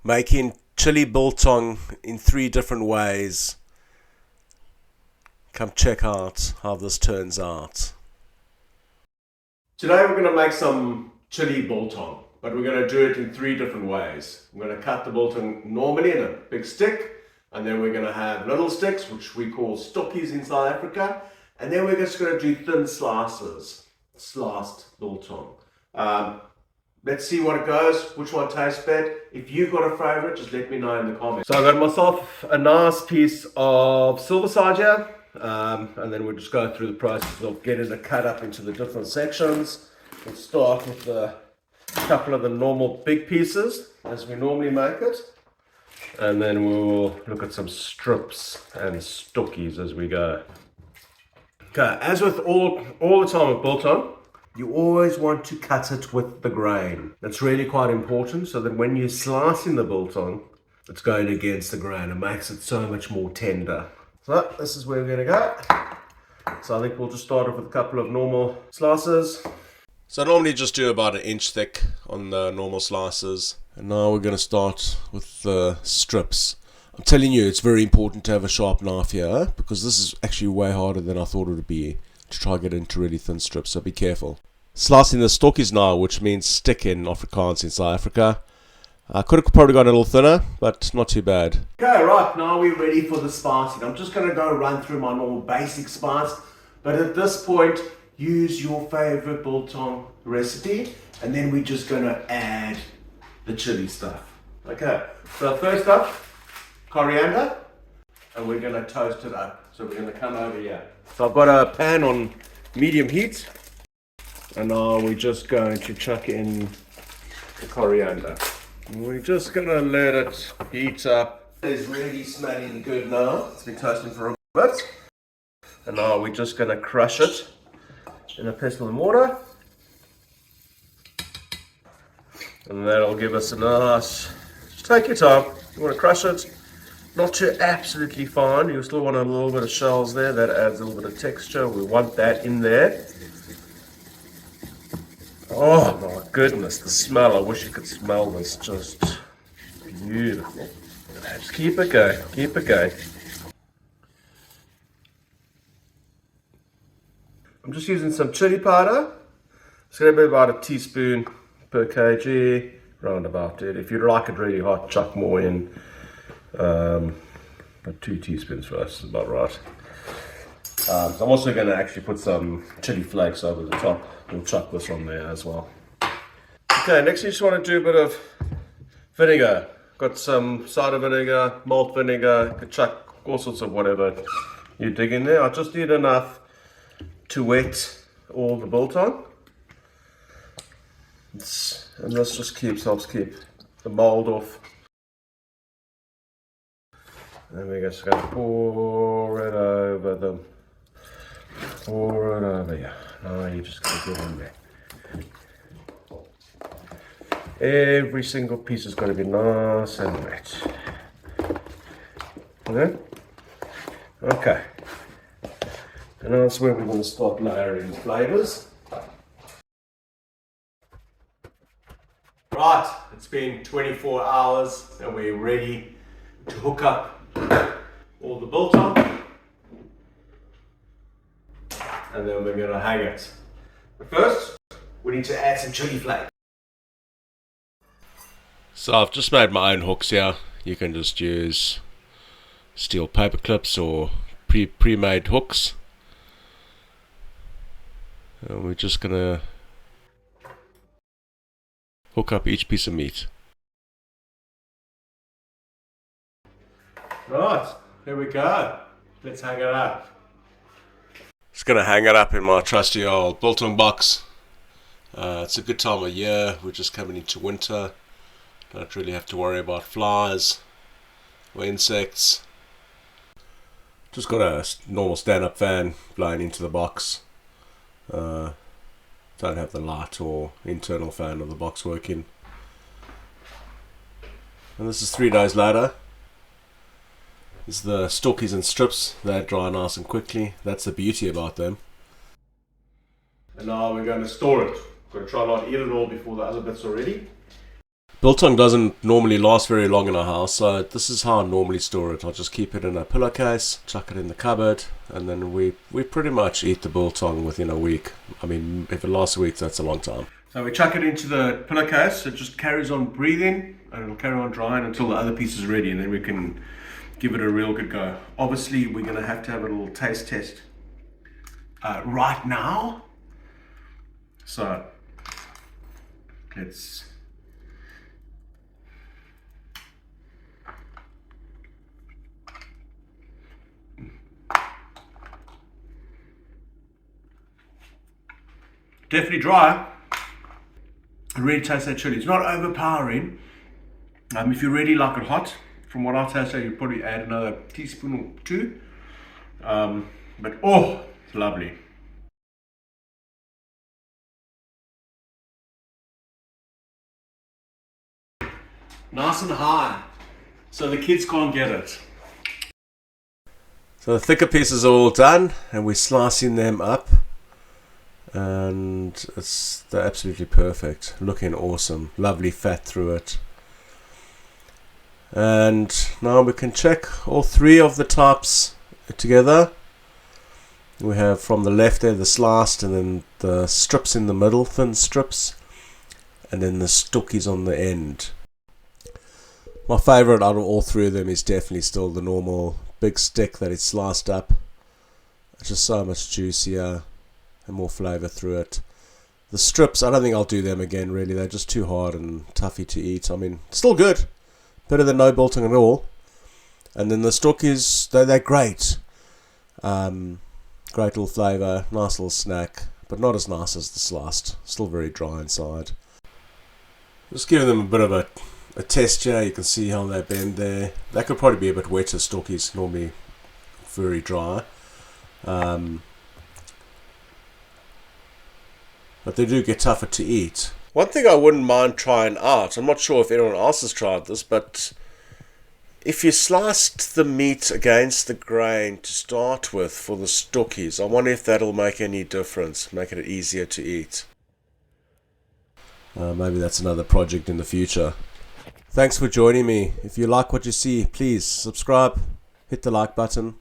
making chili biltong in 3 different ways. Come check out how this turns out. Today we're going to make some chili biltong, but we're going to do it in 3 different ways. I'm going to cut the biltong normally in a big stick, and then we're going to have little sticks, which we call Stokkies in South Africa, and then we're just going to do thin slices, sliced biltong. Let's see what it goes, which one tastes better. If you've got a favorite, just let me know in the comments. So I got myself a nice piece of silver side here, and then we'll just go through the process of getting it cut up into the different sections. We'll start with a couple of the normal big pieces, as we normally make it. And then we'll look at some strips and stokkies as we go. Okay, as with all the time with biltong, you always want to cut it with the grain. That's really quite important, so that when you're slicing the biltong, it's going against the grain. It makes it so much more tender. So this is where we're going to go. So I think we'll just start off with a couple of normal slices. So I normally just do about 1 inch thick on the normal slices. And now we're going to start with the strips. I'm telling you, it's very important to have a sharp knife here, because this is actually way harder than I thought it would be to try to get into really thin strips, so be careful. Slicing the stokkies now, which means stick in Afrikaans in South Africa. I could have probably gone a little thinner, but not too bad. Okay, right, now we're ready for the spicing. I'm just going to go run through my normal basic spice, but at this point, use your favorite biltong recipe, and then we're just going to add the chili stuff. Okay, so first up, coriander, and we're going to toast it up. So we're going to come over here. So I've got a pan on medium heat, and now we're just going to chuck in the coriander. And we're just going to let it heat up. It's really smelling good now. It's been toasting for a bit. And now we're just going to crush it in a pestle and mortar. And that'll give us a nice, just take your time. You want to crush it. Not too absolutely fine. You still want a little bit of shells there. That adds a little bit of texture. We want that in there. Oh my goodness, the smell. I wish you could smell this. Just beautiful. Just keep it going. Keep it going. I'm just using some chili powder. It's going to be about a teaspoon per kg. Round about it. If you like it really hot, chuck more in. About 2 teaspoons for us is about right. So I'm also going to actually put some chili flakes over the top. We'll chuck this on there as well. Okay, next you just want to do a bit of vinegar. Got some cider vinegar, malt vinegar. You could chuck all sorts of whatever you dig in there. I just need enough to wet all the biltong. And this just helps keep the mold off. And we're just going to pour it over them. Pour it over here. Now you're just going to get in there. Every single piece has got to be nice and wet. Okay? Okay. And that's where we're going to start layering the flavours. Right, it's been 24 hours and we're ready to hook up all the biltong, and then we're going to hang it. But first, we need to add some chili flakes. So I've just made my own hooks here. You can just use steel paper clips or pre-made hooks. And we're just going to hook up each piece of meat. Right, here we go. Let's hang it up. Just going to hang it up in my trusty old biltong box. It's a good time of year. We're just coming into winter. Don't really have to worry about flies or insects. Just got a normal stand-up fan blowing into the box. Don't have the light or internal fan of the box working. And this is 3 days later. This is the stokkies and strips. They dry nice and quickly. That's the beauty about them. And now we're going to store it. We're going to try not to eat it all before the other bits are ready. Biltong doesn't normally last very long in our house, so this is how I normally store it. I'll just keep it in a pillowcase, chuck it in the cupboard, and then we pretty much eat the biltong within a week. I mean, if it lasts a week, that's a long time. So we chuck it into the pillowcase, it just carries on breathing, and it'll carry on drying until the other piece is ready, and then we can give it a real good go. Obviously, we're going to have a little taste test right now. So, let's... Definitely dry. It really tastes that chili. It's not overpowering. If you really like it hot, from what I taste, you probably add another teaspoon or two. But oh, it's lovely. Nice and high, so the kids can't get it. So the thicker pieces are all done, and we're slicing them up. And they're absolutely perfect, looking awesome, lovely fat through it. And now we can check all three of the types together. We have from the left there the sliced, and then the strips in the middle, thin strips, and then the Stokkies on the end. My favourite out of all three of them is definitely still the normal big stick that is sliced up. It's just so much juicier and more flavour through it. The strips, I don't think I'll do them again really. They're just too hard and toughy to eat. I mean, still good. Better than no biltong at all. And then the Stokkies, they're great. Great little flavour, nice little snack, but not as nice as the sliced. Still very dry inside. Just giving them a bit of a test here. You can see how they bend there. They could probably be a bit wetter. Stokkies normally very dry. But they do get tougher to eat. One thing I wouldn't mind trying out, I'm not sure if anyone else has tried this, but if you sliced the meat against the grain to start with for the Stokkies, I wonder if that'll make any difference, make it easier to eat. Maybe that's another project in the future. Thanks for joining me. If you like what you see, please subscribe, hit the like button.